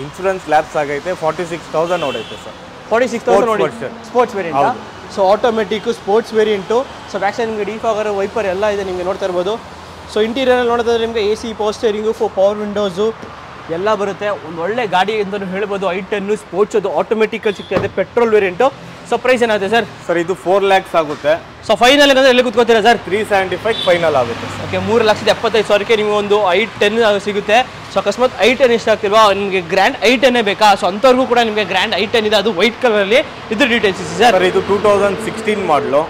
ಇನ್ಶೂರೆನ್ಸ್ ಲ್ಯಾಪ್ಸ್ ಆಗೈತೆ. 46,000 ಓಡೈತೆ ಸರ್. 46,000 ನೋಡಿ, sports variant. So automatic sports variant. So back side ನಿಮಗೆ ಡಿಫಾಗರ್ ವೈಪರ್ ಎಲ್ಲ ಇದೆ ನಿಮಗೆ ನೋಡ್ತಾ ಇರ್ಬೋದು. ಸೊ ಇಂಟೀರಿಯರ್ ನೋಡೋದಾದ್ರೆ ನಿಮಗೆ AC power steering, power windows ಎಲ್ಲ ಬರುತ್ತೆ. ಒಂದು ಒಳ್ಳೆ ಗಾಡಿ ಅಂತಲೂ ಹೇಳ್ಬೋದು. i10 ಸ್ಪೋರ್ಟ್ಸ್, ಅದು ಆಟೋಮೆಟಿಕಲ್ ಸಿಗ್ತದೆ, ಪೆಟ್ರೋಲ್ ವೇರಿಯಂಟು. ಸೊ ಪ್ರೈಸ್ ಏನಾಗುತ್ತೆ ಸರ್? ಸರ್ ಇದು 4 lakhs ಆಗುತ್ತೆ. ಸೊ ಫೈನಲ್ ಏನಂದ್ರೆ ಎಲ್ಲಿ ಕೂತ್ಕೋತೀರಾ ಸರ್? 375 ಫೈನಲ್ ಆಗುತ್ತೆ ಸರ್. ಓಕೆ, 3,75,000ಕ್ಕೆ ನಿಮಗೆ ಒಂದು i10 ಸಿಗುತ್ತೆ. ಸೊ ಅಕಸ್ಮಾತ್ i10 ಇಷ್ಟ ಆಗ್ತಿಲ್ವಾ, ನಿಮಗೆ ಗ್ರ್ಯಾಂಡ್ i10 ಬೇಕಾ? ಸೊ ಅಂಥವ್ರಿಗೂ ಕೂಡ ನಿಮಗೆ ಗ್ರ್ಯಾಂಡ್ i10 ಇದೆ, ಅದು ವೈಟ್ ಕಲರಲ್ಲಿ. ಇದ್ರ ಡೀಟೇಲ್ಸ್ ಇದೆ ಸರ್. ಸರ್ ಇದು 2016 model,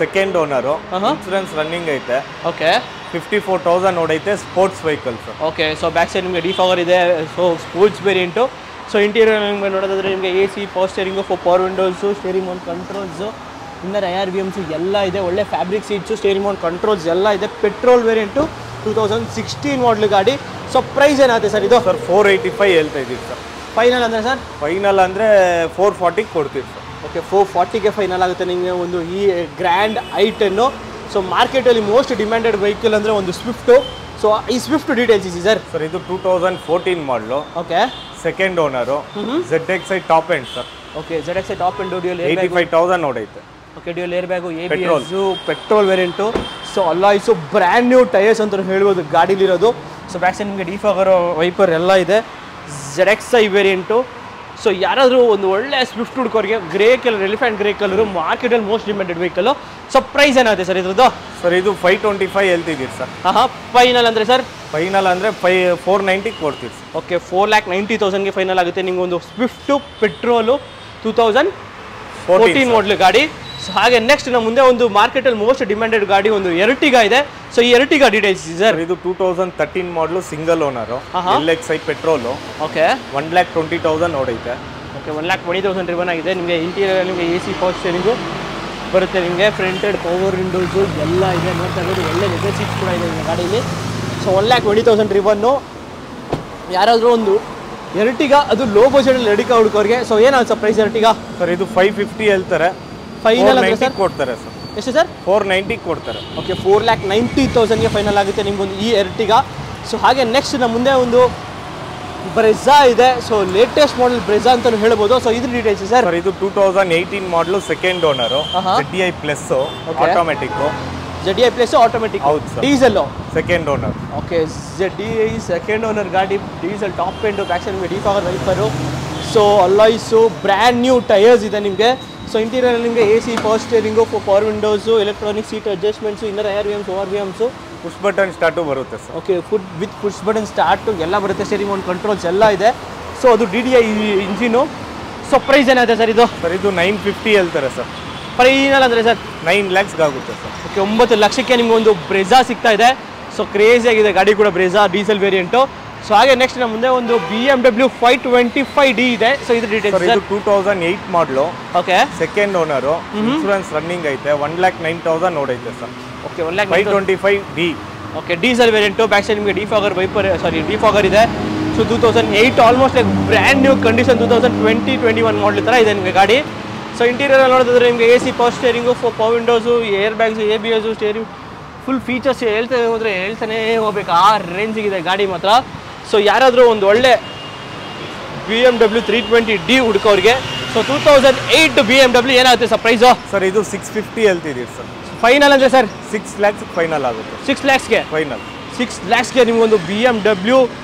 second owner, insurance running ಐತೆ. ಓಕೆ, 54,000 ಓಡೈತೆ. Sports vehicle sir. Okay, so back side ನಿಮಗೆ ಡಿಫಾಗರ್ ಇದೆ. So sports variant. So interior ನಿಮಗೆ ನೋಡೋದಾದ್ರೆ ನಿಮಗೆ AC power steering, power windows, steering mount controls, inner IRVMs ಎಲ್ಲ ಇದೆ. ಒಳ್ಳೆ fabric seats, steering mount controls ಎಲ್ಲ ಇದೆ. ಪೆಟ್ರೋಲ್ ವೇರಿಯಂಟು, 2016 ಮಾಡಲ್ ಗಾಡಿ. ಸೊ ಪ್ರೈಸ್ ಏನಾಗುತ್ತೆ ಸರ್ ಇದು? ಸರ್ 485 ಹೇಳ್ತಾ ಇದ್ದೀವಿ ಸರ್. ಫೈನಲ್ ಅಂದರೆ ಸರ್? ಫೈನಲ್ ಅಂದರೆ 440 ಕೊಡ್ತೀವಿ ಸರ್. ಓಕೆ, 440ಗೆ ಫೈನಲ್ ಆಗುತ್ತೆ ನಿಮಗೆ ಒಂದು ಈ ಗ್ರ್ಯಾಂಡ್ i10. ಸೊ ಮಾರ್ಕೆಟಲ್ಲಿ ಮೋಸ್ಟ್ ಡಿಮ್ಯಾಂಡೆಡ್ ವೆಹಿಕಲ್ ಅಂದರೆ ಒಂದು ಸ್ವಿಫ್ಟು. ಸೊ ಈ ಸ್ವಿಫ್ಟ್ ಡೀಟೇಲ್ಸ್ ಇದೆ ಸರ್. ಸರ್ ಇದು 2014 model. Okay, second owner, ZXi top end sir. Okay, ZXi top end, dual air bag, 85,000 ಓಡೈತೆ. Okay, dual air bag, ABS, petrol variant. So alloys, brand new tyres ಅಂತ ಹೇಳ್ಬೋದು ಗಾಡೀಲಿರೋದು. So back side ನಿಮಗೆ defogger wiper ಎಲ್ಲ ಇದೆ. ZXi variant. So ಯಾರಾದರೂ ಒಂದು ಒಳ್ಳೆ Swift ಹುಡುಕೋರಿಗೆ grey colour, elephant grey colour ಮಾರ್ಕೆಟಲ್ಲಿ most demanded vehicle. So price ಏನಾಗುತ್ತೆ ಸರ್ ಇದ್ರದ್ದು? ಸರ್ ಇದು 525 ಹೇಳ್ತಿದ್ದೀರಿ ಸರ್. ಫೈನಲ್ ಅಂದರೆ ಸರ್? ಫೈನಲ್ ಅಂದರೆ 490 ಕೊಡ್ತೀವಿ ಸರ್. ಓಕೆ, 4,90,000ಗೆ ಫೈನಲ್ ಆಗುತ್ತೆ ನಿಮ್ಗೆ ಒಂದು ಸ್ವಿಫ್ಟು ಪೆಟ್ರೋಲು 2014 ಮಾಡಲ್ ಗಾಡಿ. ಸೊ ಹಾಗೆ ನೆಕ್ಸ್ಟ್ ನಮ್ಮ ಮುಂದೆ ಒಂದು ಮಾರ್ಕೆಟಲ್ಲಿ ಮೋಸ್ಟ್ ಡಿಮ್ಯಾಂಡೆಡ್ ಗಾಡಿ ಒಂದು ಎರ್ಟಿಗಾ ಇದೆ. ಸೊ ಈ ಎರ್ಟಿಗಾ ಡೀಟೇಲ್ಸ್ ಸರ್? ಇದು 2013 model single owner, LXi petrol. Okay, 1,20,000 ಓಡೈತೆ. ಓಕೆ, 1,20,000 ರಿವನ್ ಆಗಿದೆ. ನಿಮಗೆ ಇಂಟೀರಿಯರ್ ನಿಮಗೆ AC ಪವರ್ ಸ್ಟೀರಿಂಗು ಬರುತ್ತೆ, ನಿಮಗೆ ಫ್ರಂಟೆಡ್ ಪವರ್ ವಿಂಡೋಸು ಎಲ್ಲ ಇದೆ. ನೋಡ್ತಾ ಇರೋದು ಒಳ್ಳೆ ಲೆದರ್ ಸೀಟ್ಸ್ ಕೂಡ ಇದೆ ನಿಮ್ಮ ಗಾಡೀಲಿ. ಸೊ 1,20,000 ರಿವನ್ನು. ಯಾರಾದರೂ ಒಂದು ಎರ್ಟಿಗಾ ಅದು ಲೋ ಬಜೆಟಲ್ಲಿ ಎರ್ಟಿಗಾ ಹುಡುಕೋರಿಗೆ ಸೊ ಏನಾಗುತ್ತೆ ಪ್ರೈಸ್ ಎರ್ಟಿಗಾ? ಸರ್ ಇದು 550 ಹೇಳ್ತಾರೆ, ಫೈನಲ್ ಅಂದರೆ ಸರ್ ಕೊಡ್ತಾರೆ ಸರ್. ಎಷ್ಟು ಸರ್? 490 ಕೊಡ್ತಾರೆ. ಓಕೆ, 4,90,000ಗೆ ಫೈನಲ್ ಆಗುತ್ತೆ ನಿಮ್ಗೊಂದು ಈ ಎರ್ಟಿಗಾ. ಸೊ ಹಾಗೆ ನೆಕ್ಸ್ಟ್ ನಮ್ಮ ಮುಂದೆ ಒಂದು ಬ್ರೆಝಾ ಇದೆ. ಸೊ ಲೇಟೆಸ್ಟ್ ಮಾಡೆಲ್ ಬ್ರೆಝಾ ಅಂತ ಹೇಳ್ಬೋದು. ಸೊ ಇದ್ರ ಡೀಟೇಲ್ಸ್ ಸರ್? ಇದು 2018 model second owner, ZDI plus automatic. ZDI plus automatic, ಹೌದು sir. Diesel second owner. Okay, ZDI second owner ಗಾಡಿ, diesel, top end, back side ನಿಮಗೆ defogger wiper. So alloys, brand new tyres ಇದೆ ನಿಮಗೆ. So interior ನಿಮಗೆ AC power steering, power windows, electronic seat adjustments, inner ARVMs, ORVMs, push button start ಬರುತ್ತೆ sir. Okay, ಫುಡ್ with push button start ಎಲ್ಲ ಬರುತ್ತೆ. Steering ಒಂದು controls ಎಲ್ಲ ಇದೆ. ಸೊ ಅದು DDI ಇಂಜಿನು. ಸೊ ಪ್ರೈಸ್ ಏನಾಗುತ್ತೆ ಸರ್ ಇದು? ಸರ್ ಇದು 950 ಹೇಳ್ತಾರೆ ಸರ್. ಫೈನಲ್ ಅಂದರೆ ಸರ್ 9 lakhs ಆಗುತ್ತೆ ಸರ್. ಓಕೆ, 9 ಲಕ್ಷಕ್ಕೆ ನಿಮ್ಗೆ ಒಂದು ಬ್ರೆಝಾ ಸಿಗ್ತಾ ಇದೆ. ಸೊ ಕ್ರೇಜಿ ಆಗಿದೆ ಗಾಡಿ ಕೂಡ, ಬ್ರೆಝಾ ಡೀಸೆಲ್ ವೇರಿಯಂಟು. ಸೊ ಹಾಗೆ ನೆಕ್ಸ್ಟ್ ನಮ್ಮ ಮುಂದೆ ಒಂದು BMW 525D ಇದೆ. ಸೊ ಇದ್ರ ಡೀಟೇಲ್ಸ್ ಇದು 2008 model. Okay, second owner, insurance running ಐತೆ, 1,09,000 ಓಡೈತೆ sir. Okay, 1,05,000. 525D. Okay, diesel variant, back side ನಿಮಗೆ ಡಿಫಾಗರ್ ವೈಪರ್, ಡಿಫಾಗರ್ ಇದೆ. So 2008 almost like brand new condition, 2020-21 model ಥರ ಇದೆ ನಿಮಗೆ ಗಾಡಿ. ಸೊ ಇಂಟೀರಿಯರ್ ನೋಡಿದ್ರೆ ನಿಮಗೆ AC power steering, power windows, air bags, ABS, steering, full features ಹೇಳ್ತಾನೆ ಹೋಗ್ಬೇಕು, ಆ ರೇಂಜಿಗಿದೆ ಗಾಡಿ ಮಾತ್ರ. ಸೊ ಯಾರಾದರೂ ಒಂದು ಒಳ್ಳೆ BMW 320D ಹುಡುಕೋರಿಗೆ ಸೊ 2008 BMW ಏನಾಗುತ್ತೆ ಸರ್ ಪ್ರೈಸು? ಸರ್ ಇದು 650 ಹೇಳ್ತಿದ್ದೀರಿ ಸರ್. ಫೈನಲ್ ಅಂದರೆ ಸರ್ 6 lakhs ಫೈನಲ್ ಆಗುತ್ತೆ. 6 lakhsಗೆ ಫೈನಲ್. 6 lakhsಗೆ ನಿಮಗೊಂದು BMW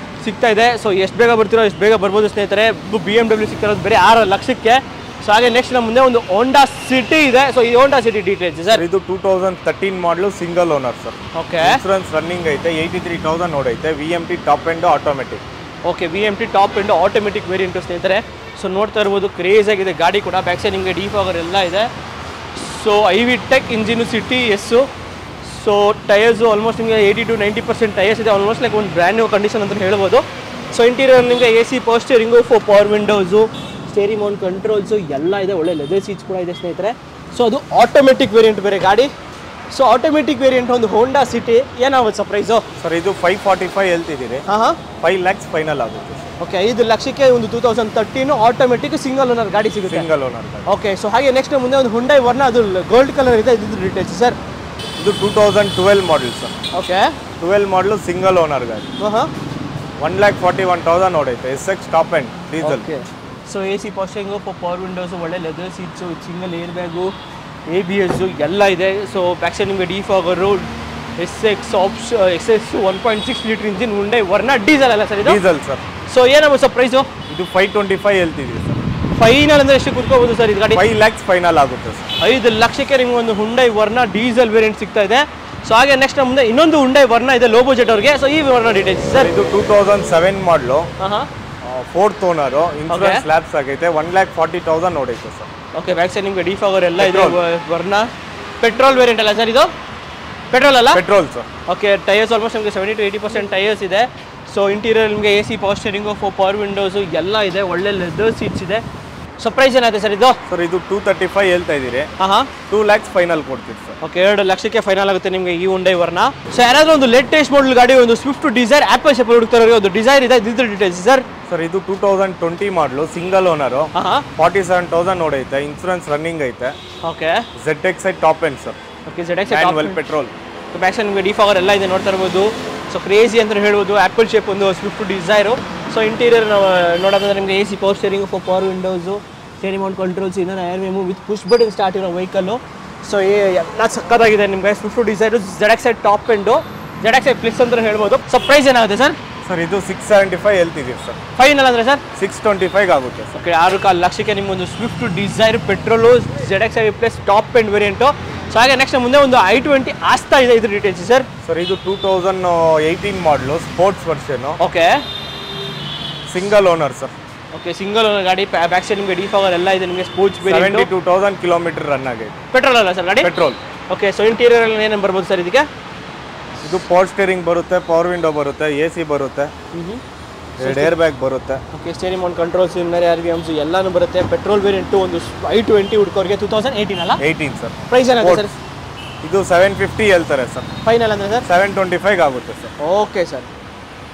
ಸಿಗ್ತಾ ಇದೆ. ಸೊ ಎಷ್ಟು ಬೇಗ ಬರ್ತಿರೋ ಎಷ್ಟು ಬೇಗ ಬರ್ಬೋದು ಸ್ನೇಹಿತರೆ. BMW ಸಿಗ್ತಾ ಇರೋದು ಬೇರೆ 6 ಲಕ್ಷಕ್ಕೆ. ಸೊ ಹಾಗೆ ನೆಕ್ಸ್ಟ್ ನಮ್ಮ ಮುಂದೆ ಒಂದು ಹೋಂಡಾ ಸಿಟಿ ಇದೆ. ಸೊ ಈ ಹೋಂಡಾ ಸಿಟಿ ಡೀಟೇಲ್ಸ್ ಸರ್? ಇದು 2013 model single owner sir. Okay, insurance running ಐತೆ, 83,000 ಓಡೈತೆ, VMT top end automatic. Okay, VMT top end automatic variant ಸ್ನೇಹಿತರೆ. ಸೊ ನೋಡ್ತಾ ಇರ್ಬೋದು ಕ್ರೇಜ್ ಆಗಿದೆ ಗಾಡಿ ಕೂಡ. ಬ್ಯಾಕ್ ಸೈಡ್ ನಿಮಗೆ ಡಿಫಾಗರ್ ಎಲ್ಲ ಇದೆ. So IV tech engine, city S. So tyres almost ನಿಮಗೆ 80 to 90% ಟೈರ್ಸ್ ಇದೆ. ಆಲ್ಮೋಸ್ಟ್ ಲೈಕ್ ಒಂದು ಬ್ರ್ಯಾಂಡ್ ನ್ಯೂ ಕಂಡೀಷನ್ ಅಂತ ಹೇಳ್ಬೋದು. ಸೊ ಇಂಟೀರಿಯರ್ ನಿಮಗೆ AC power steering, power windows, steering mount controls ಎಲ್ಲ ಇದೆ. ಒಳ್ಳೆ ಲೆದರ್ ಸೀಟ್ಸ್ ಕೂಡ ಇದೆ ಸ್ನೇಹಿತರೆ. ಸೊ ಅದು ಆಟೋಮೆಟಿಕ್ ವೇರಿಯಂಟ್ ಬೇರೆ ಗಾಡಿ. ಸೊ ಆಟೋಮೆಟಿಕ್ ವೇರಿಯಂಟ್ ಒಂದು ಹೋಂಡಾ ಸಿಟಿ ಏನಾಗುತ್ತೆ ಸರ್ ಪ್ರೈಸು? ಸರ್ ಇದು 545 ಹೇಳ್ತಿದ್ದೀರಿ. 5 lakhs ಫೈನಲ್ ಆಗುತ್ತೆ. ಓಕೆ, 5 ಲಕ್ಷಕ್ಕೆ ಒಂದು 2013 ಆಟೋಮೆಟಿಕ್ ಸಿಂಗಲ್ ಓನರ್ ಗಾಡಿ ಸಿಗುತ್ತೆ. Single owner. ಓಕೆ, ಸೊ ಹಾಗೆ ನೆಕ್ಸ್ಟ್ ಮುಂದೆ ಒಂದು ಹುಂಡೈ ವರ್ನ, ಅದು ಗೋಲ್ಡ್ ಕಲರ್ ಇದೆ. ಇದ್ರ ಡೀಟೇಲ್ಸ್ ಸರ್? ಇದು 2012 ಮಾಡಲ್ ಸರ್. ಓಕೆ, 12 ಮಾಡಲು ಸಿಂಗಲ್ ಓನರ್ ಗಾಡಿ. 1,41,000 ಓಡೈತೆ, SX top end diesel. Okay, so AC power steering, power windows, ಒಳ್ಳೆ leather seats, single air bag, ABS ಎಲ್ಲ ಇದೆ. ಸೊ ಬ್ಯಾಕ್ ಸೈಡ್ ನಿಮಗೆ defogger, SX 1.6 litre engine Hyundai Verna diesel ಅಲ್ಲ sir ಇದು? Diesel sir. So ಏನಾಗುತ್ತೆ sir price? ಇದು 525 ಹೇಳ್ತಿದ್ದೀವಿ sir. Final ಅಂದರೆ ಎಷ್ಟು ಕುತ್ಕೋಬೋದು ಸರ್ ಇದು ಗಾಡಿ? 5 lakhs ಫೈನಲ್ ಆಗುತ್ತೆ ಸರ್. 5 ಲಕ್ಷಕ್ಕೆ ನಿಮ್ಗೆ ಒಂದು ಹುಂಡೈ ವರ್ನ ಡೀಸೆಲ್ ವೇರಿಯಂಟ್ ಸಿಗ್ತಾ ಇದೆ. ಸೊ ಹಾಗೆ ನೆಕ್ಸ್ಟ್ ಮುಂದೆ ಇನ್ನೊಂದು ಹುಂಡೈ ವರ್ನ ಇದೆ ಲೋ ಬಜೆಟ್ ಅವ್ರಿಗೆ. ಸೊ ಈ ವರ್ನ ಡೀಟೇಲ್ಸ್ ಸರ್? ಇದು 2007 ಮಾಡಲು, 4th ಓನರು, ಇನ್ಶೂರೆನ್ಸ್ ಲ್ಯಾಪ್ಸ್ ಆಗೈತೆ, 1,40,000 ಓಡೈತೆ ಸರ್. ಓಕೆ, ಬ್ಯಾಕ್ ಸೈಡ್ ನಿಮಗೆ ಡಿಫಾಗರ್ ಎಲ್ಲ ಇದೆ. ವರ್ನ ಪೆಟ್ರೋಲ್ ವೇರಿಯಂಟ್ ಅಲ್ಲ ಸರ್ ಇದು? ಪೆಟ್ರೋಲ್ ಅಲ್ಲ? Petrol sir. Okay, tyres almost ನಿಮಗೆ 70 to 80% ಟೈರ್ಸ್ ಇದೆ. ಸೊ ಇಂಟೀರಿಯರ್ ನಿಮಗೆ AC power steering, power windows ಎಲ್ಲ ಇದೆ. ಒಳ್ಳೆ ಲೆದರ್ ಸೀಟ್ಸ್ ಇದೆ. ಸೊ ಪ್ರೈಸ್ ಏನಾಗುತ್ತೆ ಸರ್ ಇದು? ಸರ್ ಇದು 235 ಹೇಳ್ತಾ ಇದ್ದೀರಿ. 2 lakhs ಫೈನಲ್ ಕೊಡ್ತೀವಿ ಸರ್. ಓಕೆ, 2 ಲಕ್ಷಕ್ಕೆ ಫೈನಲ್ ಆಗುತ್ತೆ ನಿಮಗೆ ಈ ಹುಂಡೈ ವರ್ನ. ಸೊ ಯಾರಾದರೂ ಒಂದು ಲೇಟೆಸ್ಟ್ ಮಾಡಲ್ ಗಾಡಿ, ಒಂದು ಸ್ವಿಫ್ಟ್ ಡಿಸೈರ್ ಆಪಲ್ ಶೇಪ್ ಹುಡುಕ್ತಾರೆ, ಒಂದು ಡಿಸೈರ್ ಇದೆ. ಇದ್ರ ಡೀಟೇಲ್ಸ್ ಸರ್? ಸರ್ ಇದು 2020 model single owner, 47,000 ಓಡೈತೆ, insurance running ಐತೆ. Okay, ZXi top end sir. Okay, ZXi manual petrol. Back side ನಿಮಗೆ ಡಿಫಾಗರ್ ಎಲ್ಲ ಇದೆ, ನೋಡ್ತಾ ಇರ್ಬೋದು. ಸೊ ಕ್ರೇಜಿ ಅಂತ ಹೇಳ್ಬೋದು. ಆಪಲ್ ಶೇಪ್ ಒಂದು ಸ್ವಿಫ್ಟ್ ಡಿಸೈರು. ಸೊ ಇಂಟೀರಿಯರ್ ನೋಡೋದಂದ್ರೆ ನಿಮಗೆ AC power steering, power windows, steering mount controls, inner ARVM with push button start ಇರೋ ವೆಹಿಕಲ್ಲು. ಸೊ ಎಲ್ಲ ಸಕ್ಕತ್ತಾಗಿದೆ ನಿಮಗೆ Swift Dzire. ZXi top end, ZXi plus ಅಂತ ಹೇಳ್ಬೋದು. ಸೊ ಪ್ರೈಸ್ ಏನಾಗುತ್ತೆ sir? Sir ಇದು 675 ಹೇಳ್ತಿದ್ದೀವಿ ಸರ್. ಫೈನಲ್ ಅಂದರೆ ಸರ್ 625 ಆಗುತ್ತೆ ಸರ್. ಓಕೆ 6,00,000ಕ್ಕೆ ನಿಮ್ಮೊಂದು Swift Dzire petrol ZX plus top end variant. So ಹಾಗೆ ನೆಕ್ಸ್ಟ್ ಮುಂದೆ ಒಂದು i20 ಆಸ್ತಾ ಇದೆ, ಇದ್ರ ಡೀಟೇಲ್ಸ್ ಸರ್. ಸರ್ ಇದು 2018 model sports version. Okay single owner sir. Okay single owner ಗಾಡಿ, ಬ್ಯಾಕ್ ಸೈಡ್ ನಿಮಗೆ ಡಿಫಾಗರ್ ಎಲ್ಲ ಇದೆ, ನಿಮಗೆ ಸ್ಪೋರ್ಟ್ಸ್ ವೇರಿಯಂಟ್. 72,000 ಕಿಲೋಮೀಟರ್ ರನ್ ಆಗಿದೆ. ಪೆಟ್ರೋಲ್ ಅಲ್ಲ ಸರ್ ಗಾಡಿ? ಪೆಟ್ರೋಲ್. ಓಕೆ ಸೊ ಇಂಟೀರಿಯರ್ ಎಲ್ಲ ಏನೇನು ಬರ್ಬೋದು ಸರ್ ಇದಕ್ಕೆ? ಇದು ಪವರ್ ಸ್ಟೇರಿಂಗ್ ಬರುತ್ತೆ, ಪವರ್ ವಿಂಡೋ ಬರುತ್ತೆ, AC ಬರುತ್ತೆ, ಎರಡು ಏರ್ ಬ್ಯಾಗ್ ಬರುತ್ತೆ. Okay steering mount controls, inner RVMs ಎಲ್ಲಾನು ಬರುತ್ತೆ. ಪೆಟ್ರೋಲ್ ವೇರಿಯಂಟು ಒಂದು i20 ಹುಡ್ಕೋರಿಗೆ 2018 ಅಲ್ಲ? 18 ಸರ್. ಪ್ರೈಸ್ ಏನಾಗುತ್ತೆ ಸರ್? ಇದು 750 ಹೇಳ್ತಾರೆ ಸರ್. ಫೈನಲ್ ಅಂದರೆ ಸರ್ 725 ಆಗುತ್ತೆ ಸರ್. Okay sir.